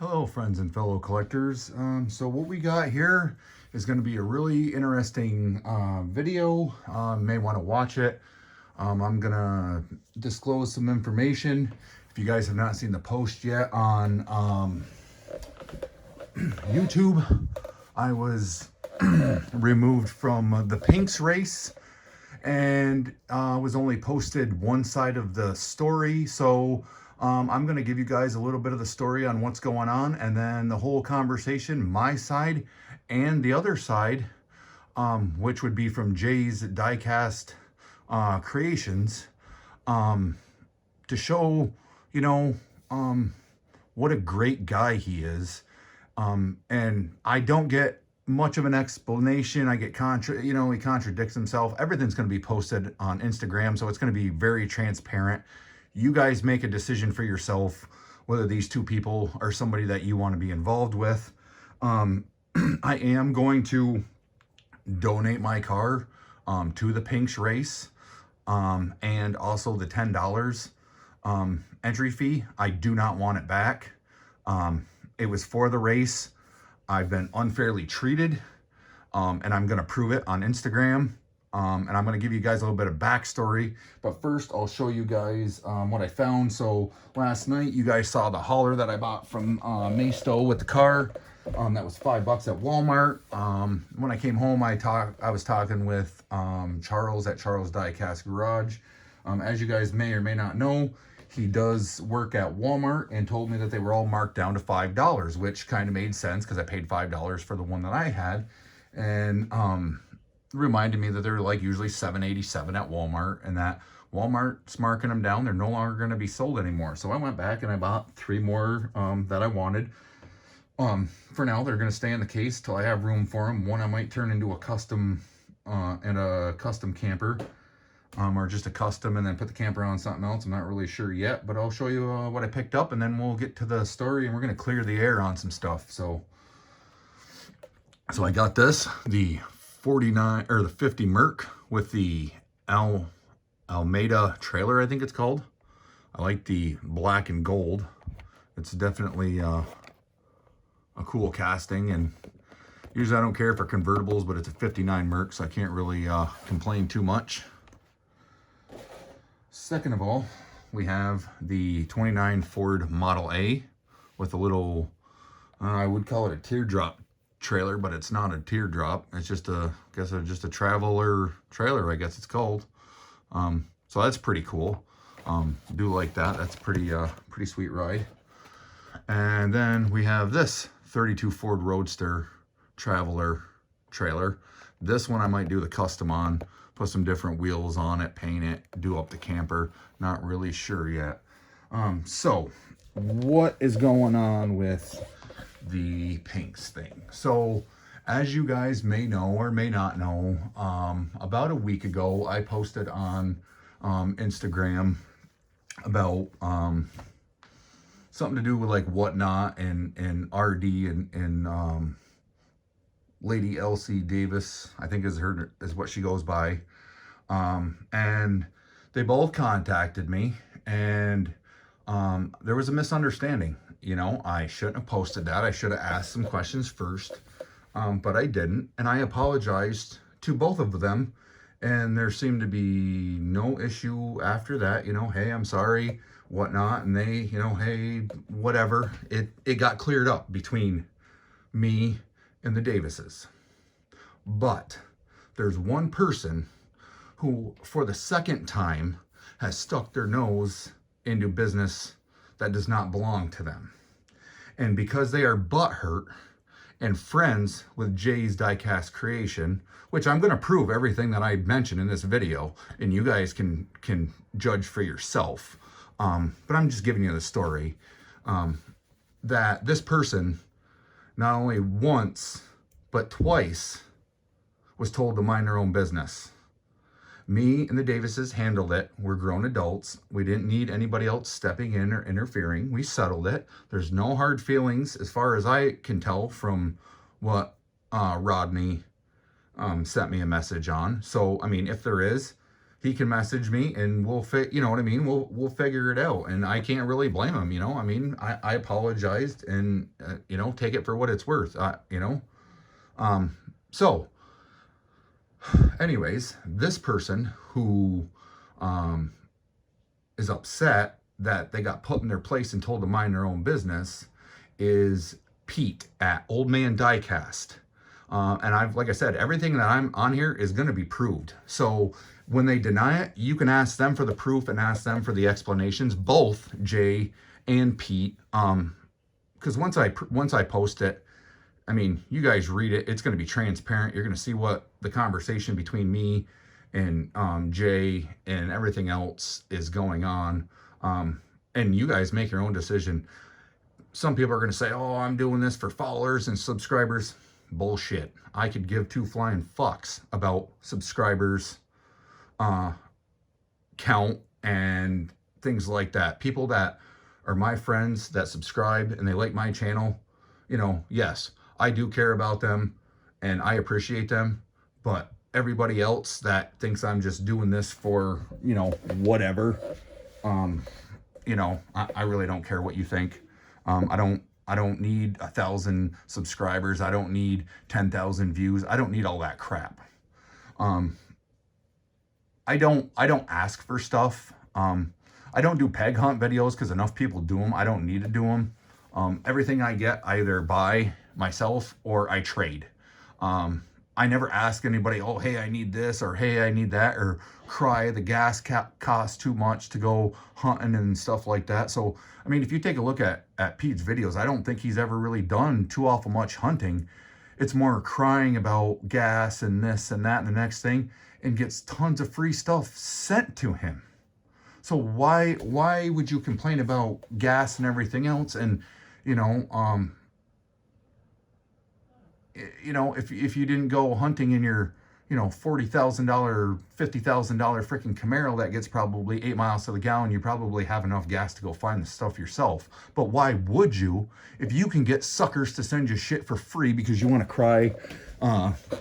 Hello friends and fellow collectors. So what we got here is going to be a really interesting video. May want to watch it. I'm going to disclose some information. If you guys have not seen the post yet on YouTube, I was removed from the Pinks race and was only posted one side of the story. So I'm going to give you guys a little bit of the story on what's going on, and then the whole conversation, my side and the other side, which would be from Jay's Diecast Creations, to show, you know, what a great guy he is. And I don't get much of an explanation. I get he contradicts himself. Everything's going to be posted on Instagram, so it's going to be very transparent. You guys make a decision for yourself whether these two people are somebody that you want to be involved with. I am going to donate my car to the Pinks race, and also the $10 entry fee. I do not want it back. It was for the race. I've been unfairly treated, and I'm going to prove it on Instagram. And I'm going to give you guys a little bit of backstory. But first, I'll show you guys what I found. So last night, you guys saw the hauler that I bought from Maysto with the car. That was $5 at Walmart. When I came home, I was talking with Charles at Charles Diecast Garage. As you guys may or may not know, he does work at Walmart and told me that they were all marked down to $5, which kind of made sense because I paid $5 for the one that I had. And reminded me that they're like usually $7.87 at Walmart, and that Walmart's marking them down. They're no longer going to be sold anymore. So I went back and I bought 3 more that I wanted. For now, they're going to stay in the case till I have room for them. One I might turn into a custom and a custom camper, or just a custom and then put the camper on something else. I'm not really sure yet, but I'll show you what I picked up, and then we'll get to the story, and we're going to clear the air on some stuff. So I got this, the 49 or the 50 Merc with the Almeida trailer, I think it's called. I like the black and gold. It's definitely a cool casting, and usually I don't care for convertibles, but it's a 59 Merc, so I can't really complain too much. Second of all, we have the 29 Ford Model A with a little, I would call it a teardrop trailer, but it's not a teardrop. It's just just a traveler trailer, I guess it's called. So that's pretty cool. Do like that. That's pretty sweet ride. And then we have this 32 Ford Roadster traveler trailer. This one I might do the custom on, put some different wheels on it, paint it, do up the camper. Not really sure yet. So what is going on with the Pinks thing? So as you guys may know or may not know, about a week ago I posted on Instagram about something to do with like Whatnot and RD and Lady Elsie Davis, I think is what she goes by. And they both contacted me, and there was a misunderstanding. You know, I shouldn't have posted that. I should have asked some questions first, but I didn't. And I apologized to both of them, and there seemed to be no issue after that. You know, hey, I'm sorry, Whatnot. And they, you know, hey, whatever. It got cleared up between me and the Davises. But there's one person who, for the second time, has stuck their nose into business that does not belong to them. And because they are butthurt and friends with Jay's Diecast Creation, which I'm going to prove everything that I mentioned in this video, and you guys can judge for yourself. But I'm just giving you the story, that this person not only once, but twice was told to mind their own business. Me and the Davises handled it. We're grown adults. We didn't need anybody else stepping in or interfering. We settled it. There's no hard feelings as far as I can tell from what Rodney sent me a message on. So, I mean, if there is, he can message me and we'll you know what I mean? We'll figure it out. And I can't really blame him, you know? I mean, I apologized and, you know, take it for what it's worth, you know? So anyways, this person who, is upset that they got put in their place and told to mind their own business is Pete at Old Man Diecast. And I've, like I said, everything that I'm on here is going to be proved. So when they deny it, you can ask them for the proof and ask them for the explanations, both Jay and Pete. Because once I post it, I mean, you guys read it, it's going to be transparent. You're going to see what the conversation between me and Jay and everything else is going on. And you guys make your own decision. Some people are going to say, oh, I'm doing this for followers and subscribers. Bullshit. I could give two flying fucks about subscribers, count, and things like that. People that are my friends that subscribe and they like my channel, you know, yes, I do care about them and I appreciate them, but everybody else that thinks I'm just doing this for, you know, whatever, you know, I really don't care what you think. I don't need 1,000 subscribers. I don't need 10,000 views. I don't need all that crap. I don't ask for stuff. I don't do peg hunt videos because enough people do them. I don't need to do them. Everything I get, I either buy myself or I trade. I never ask anybody, oh, hey, I need this, or hey, I need that, or cry the gas costs too much to go hunting and stuff like that. So, I mean, if you take a look at Pete's videos, I don't think he's ever really done too awful much hunting. It's more crying about gas and this and that and the next thing, and gets tons of free stuff sent to him. So why would you complain about gas and everything else? And, you know, if you didn't go hunting in your, you know, $40,000, $50,000 freaking Camaro that gets probably 8 miles to the gallon, you probably have enough gas to go find the stuff yourself. But why would you, if you can get suckers to send you shit for free because you want to cry,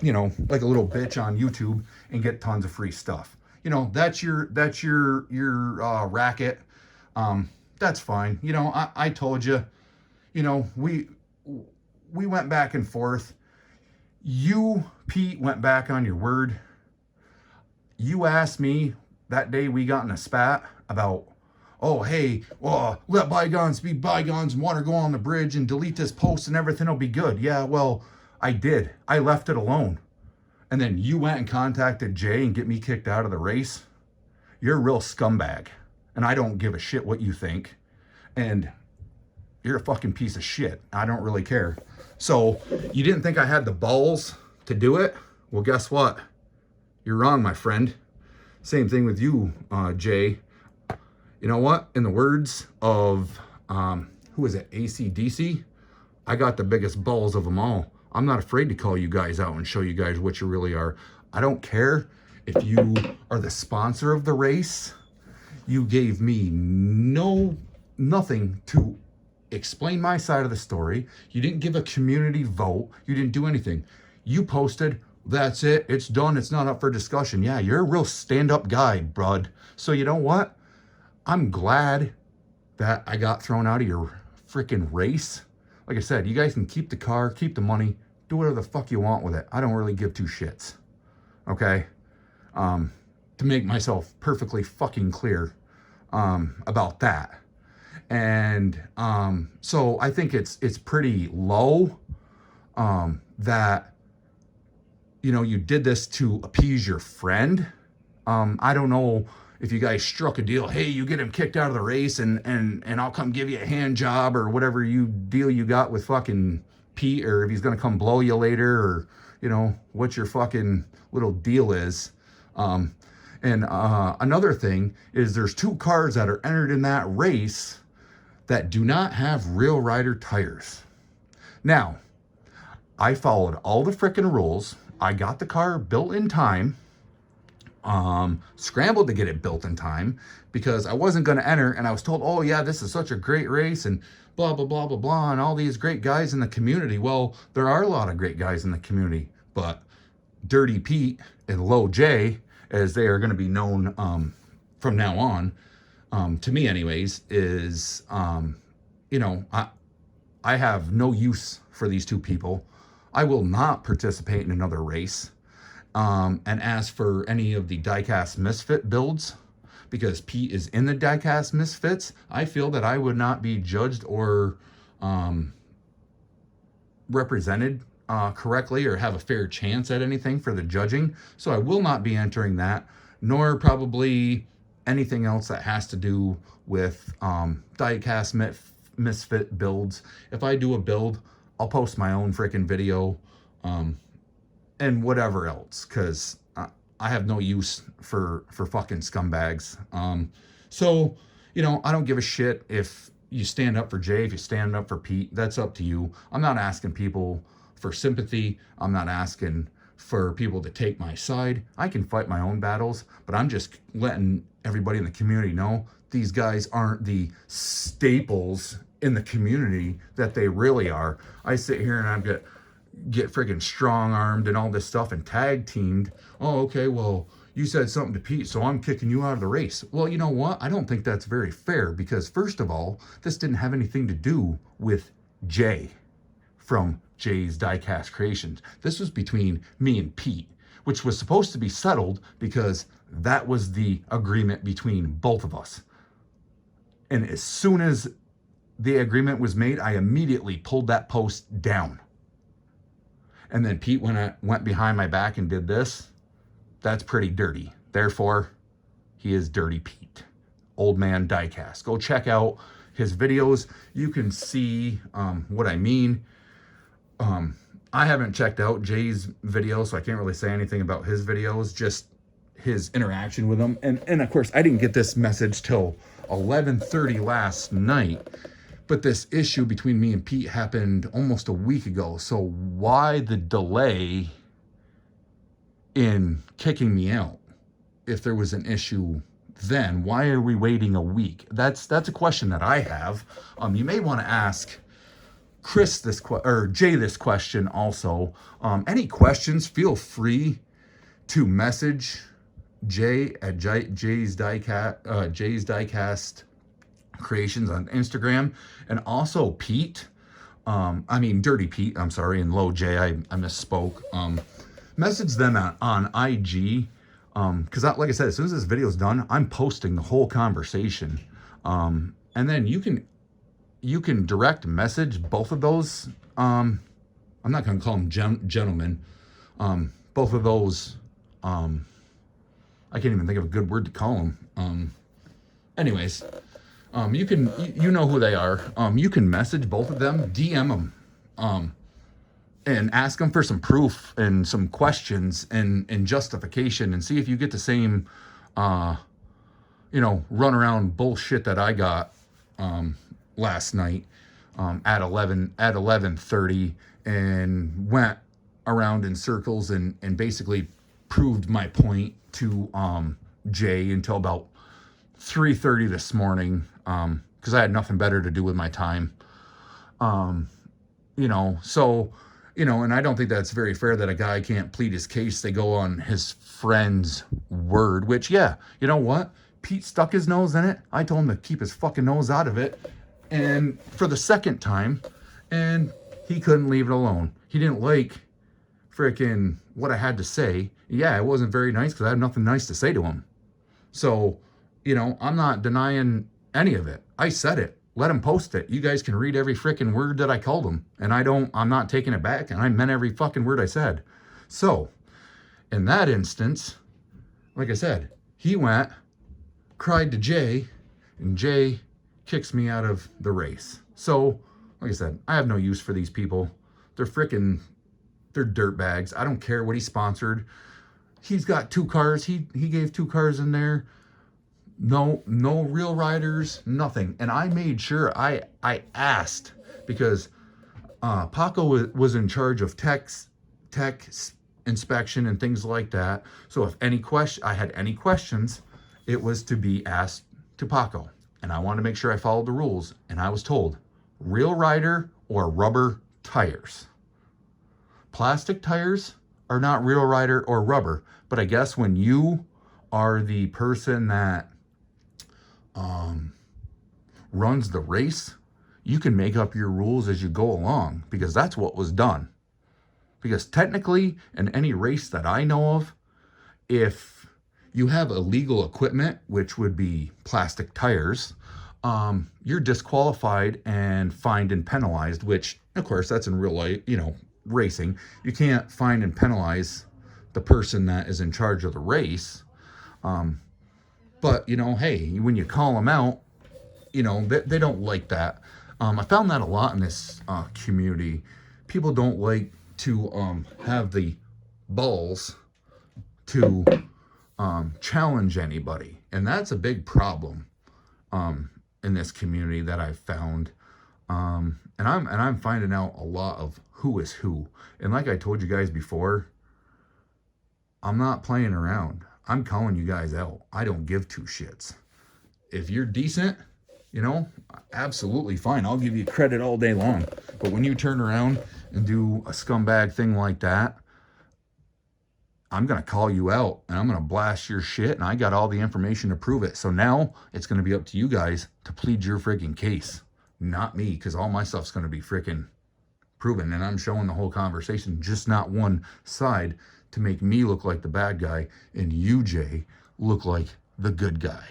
you know, like a little bitch on YouTube and get tons of free stuff? You know, that's your racket. That's fine. You know, I told you, you know, we went back and forth. You, Pete, went back on your word. You asked me that day we got in a spat about, oh, hey, well, let bygones be bygones and want to go on the bridge and delete this post and everything will be good. Yeah, well, I did. I left it alone. And then you went and contacted Jay and get me kicked out of the race. You're a real scumbag. And I don't give a shit what you think. And you're a fucking piece of shit. I don't really care. So you didn't think I had the balls to do it? Well, guess what? You're wrong, my friend. Same thing with you, Jay. You know what? In the words of, who is it, AC/DC? I got the biggest balls of them all. I'm not afraid to call you guys out and show you guys what you really are. I don't care if you are the sponsor of the race. You gave me nothing to explain my side of the story. You didn't give a community vote. You didn't do anything. You posted, that's it, it's done, it's not up for discussion. Yeah, you're a real stand-up guy, bud. So you know what? I'm glad that I got thrown out of your freaking race. Like I said, you guys can keep the car, keep the money, do whatever the fuck you want with it. I don't really give two shits. Okay? To make myself perfectly fucking clear about that. And so I think it's pretty low that, you know, you did this to appease your friend. I don't know if you guys struck a deal. Hey, you get him kicked out of the race and I'll come give you a hand job or whatever deal you got with fucking Pete, or if he's going to come blow you later, or, you know, what your fucking little deal is. And another thing is there's 2 cars that are entered in that race that do not have Real Rider tires. Now, I followed all the frickin' rules. I got the car built in time, scrambled to get it built in time because I wasn't going to enter, and I was told, oh yeah, this is such a great race and blah, blah, blah, blah, blah, and all these great guys in the community. Well, there are a lot of great guys in the community, but Dirty Pete and Low J as they are going to be known from now on, to me anyways, is, you know, I have no use for these two people. I will not participate in another race. And as for any of the Diecast Misfit builds, because Pete is in the Diecast Misfits, I feel that I would not be judged or represented correctly or have a fair chance at anything for the judging. So I will not be entering that, nor probably anything else that has to do with Diecast Misfit builds. If I do a build, I'll post my own freaking video and whatever else, because I have no use for fucking scumbags. So, you know, I don't give a shit if you stand up for Jay, if you stand up for Pete. That's up to you. I'm not asking people for sympathy. I'm not asking for people to take my side. I can fight my own battles, but I'm just letting everybody in the community know these guys aren't the staples in the community that they really are. I sit here and I get freaking strong-armed and all this stuff and tag teamed. Oh, okay, well, you said something to Pete, so I'm kicking you out of the race. Well, you know what? I don't think that's very fair, because first of all, this didn't have anything to do with Jay from Jay's Diecast Creations. This was between me and Pete, which was supposed to be settled because that was the agreement between both of us. And as soon as the agreement was made, I immediately pulled that post down. And then Pete went behind my back and did this. That's pretty dirty. Therefore, he is Dirty Pete. Old Man Diecast. Go check out his videos. You can see what I mean. I haven't checked out Jay's videos, so I can't really say anything about his videos, just his interaction with them. And of course, I didn't get this message till 11:30 last night. But this issue between me and Pete happened almost a week ago. So why the delay in kicking me out? If there was an issue then, why are we waiting a week? That's a question that I have. You may want to ask Chris Jay this question also. Any questions, feel free to message Jay at Jay's Diecast Creations on Instagram, and also Pete, Dirty Pete, I'm sorry, and Low J, I misspoke. Message them on IG, because like I said, as soon as this video is done, I'm posting the whole conversation, and then you can direct message both of those. I'm not going to call them gentlemen. Both of those. I can't even think of a good word to call them. Anyways. You know who they are. You can message both of them, DM them, and ask them for some proof and some questions and justification, and see if you get the same, run around bullshit that I got last night at 11:30, and went around in circles and basically proved my point to Jay until about 3:30 this morning, because I had nothing better to do with my time. And I don't think that's very fair that a guy can't plead his case. They go on his friend's word, which, yeah, you know what? Pete stuck his nose in it. I told him to keep his fucking nose out of it. And for the second time, and he couldn't leave it alone. He didn't like freaking what I had to say. Yeah, it wasn't very nice because I had nothing nice to say to him. So, I'm not denying any of it. I said it. Let him post it. You guys can read every freaking word that I called him. And I'm not taking it back. And I meant every fucking word I said. So, in that instance, like I said, he went, cried to Jay, and Jay kicks me out of the race. So, like I said, I have no use for these people. They're dirtbags. I don't care what he sponsored. He's got 2 cars. He gave 2 cars in there. No real riders, nothing. And I made sure I asked, because Paco was in charge of tech inspection and things like that. So if I had any questions, it was to be asked to Paco. And I wanted to make sure I followed the rules. And I was told, real rider or rubber tires. Plastic tires are not real rider or rubber. But I guess when you are the person that runs the race, you can make up your rules as you go along, because that's what was done. Because technically, in any race that I know of, if you have illegal equipment, which would be plastic tires, you're disqualified and fined and penalized, which, of course, that's in real life, racing. You can't fine and penalize the person that is in charge of the race. But, hey, when you call them out, they don't like that. I found that a lot in this community. People don't like to have the balls to challenge anybody. And that's a big problem in this community that I've found. And I'm finding out a lot of who is who. And like I told you guys before, I'm not playing around. I'm calling you guys out. I don't give two shits. If you're decent, absolutely fine. I'll give you credit all day long. But when you turn around and do a scumbag thing like that, I'm going to call you out and I'm going to blast your shit, and I got all the information to prove it. So now it's going to be up to you guys to plead your freaking case, not me, because all my stuff's going to be freaking proven, and I'm showing the whole conversation, just not one side, to make me look like the bad guy and you, Jay, look like the good guy.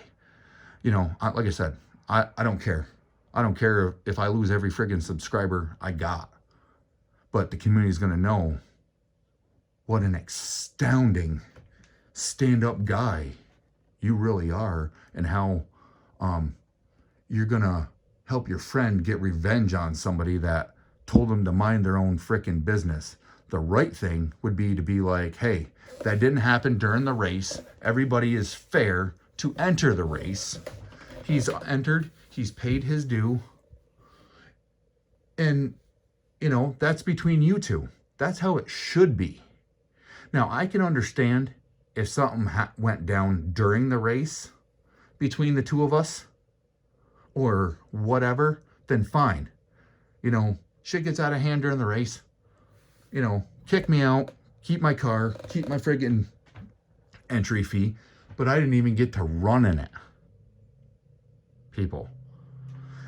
Like I said, I don't care. I don't care if I lose every freaking subscriber I got. But the community is going to know what an astounding stand-up guy you really are, and how you're going to help your friend get revenge on somebody that told them to mind their own freaking business. The right thing would be to be like, hey, that didn't happen during the race. Everybody is fair to enter the race. He's entered. He's paid his due. And, that's between you two. That's how it should be. Now, I can understand if something went down during the race between the two of us or whatever, then fine. Shit gets out of hand during the race. Kick me out, keep my car, keep my friggin' entry fee, but I didn't even get to run in it. People.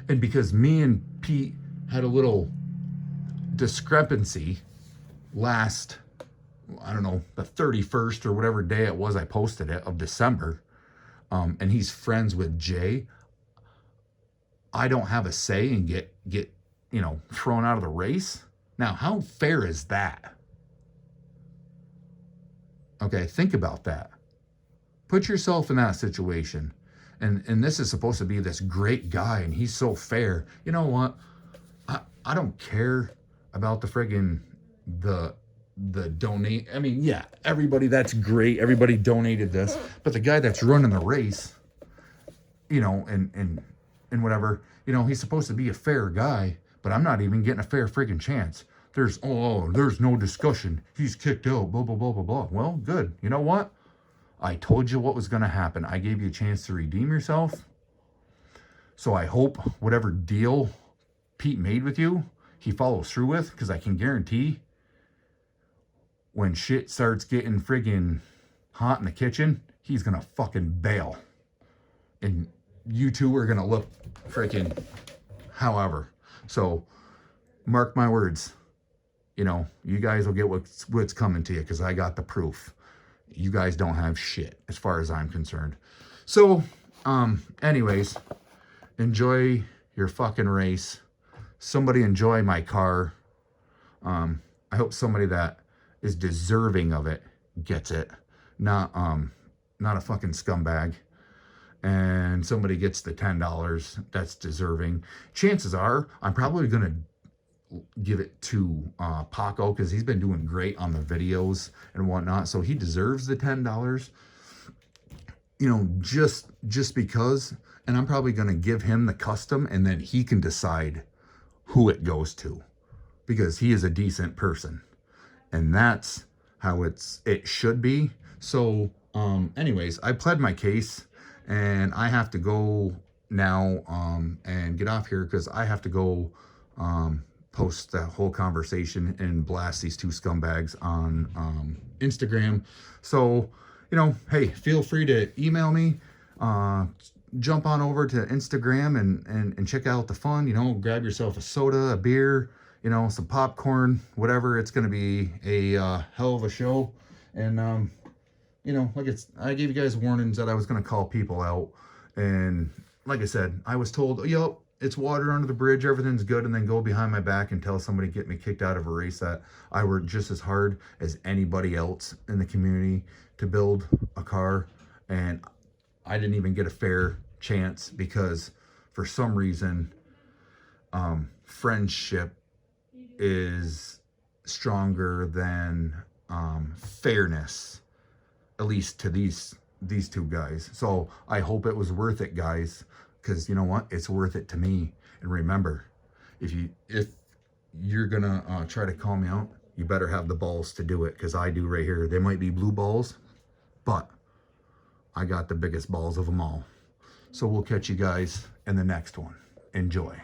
And because me and Pete had a little discrepancy last, the 31st or whatever day it was I posted it of December, and he's friends with Jay, I don't have a say and get thrown out of the race. Now, how fair is that? Okay, think about that. Put yourself in that situation. And this is supposed to be this great guy, and he's so fair. You know what? I don't care about the friggin' the donate. I mean, yeah, everybody, that's great. Everybody donated this. But the guy that's running the race, and whatever, he's supposed to be a fair guy, but I'm not even getting a fair friggin' chance. There's no discussion. He's kicked out, blah, blah, blah, blah, blah. Well, good. You know what? I told you what was going to happen. I gave you a chance to redeem yourself. So I hope whatever deal Pete made with you, he follows through with, because I can guarantee when shit starts getting friggin' hot in the kitchen, he's going to fucking bail. And you two are going to look freaking however. So mark my words. You guys will get what's coming to you, because I got the proof. You guys don't have shit as far as I'm concerned. So, anyways, enjoy your fucking race. Somebody enjoy my car. I hope somebody that is deserving of it gets it. Not a fucking scumbag. And somebody gets the $10 that's deserving. Chances are I'm probably going to give it to Paco, because he's been doing great on the videos and whatnot, so he deserves the $10, just because. And I'm probably going to give him the custom, and then he can decide who it goes to, because he is a decent person, and that's how it should be. So anyways, I pled my case, and I have to go now and get off here, because I have to go post that whole conversation and blast these two scumbags on Instagram. So you know, hey, feel free to email me. Jump on over to Instagram and check out the fun. You know, grab yourself a soda, a beer, you know, some popcorn, whatever. It's going to be a hell of a show. And, you know, I gave you guys warnings that I was going to call people out. And like I said, I was told, yo, it's water under the bridge, everything's good, and then go behind my back and tell somebody get me kicked out of a race that I worked just as hard as anybody else in the community to build a car, and I didn't even get a fair chance because for some reason friendship is stronger than fairness, at least to these two guys. So I hope it was worth it, guys, because you know what, it's worth it to me. And remember, if you're gonna try to call me out, you better have the balls to do it, because I do right here. They might be blue balls, but I got the biggest balls of them all. So we'll catch you guys in the next one. Enjoy.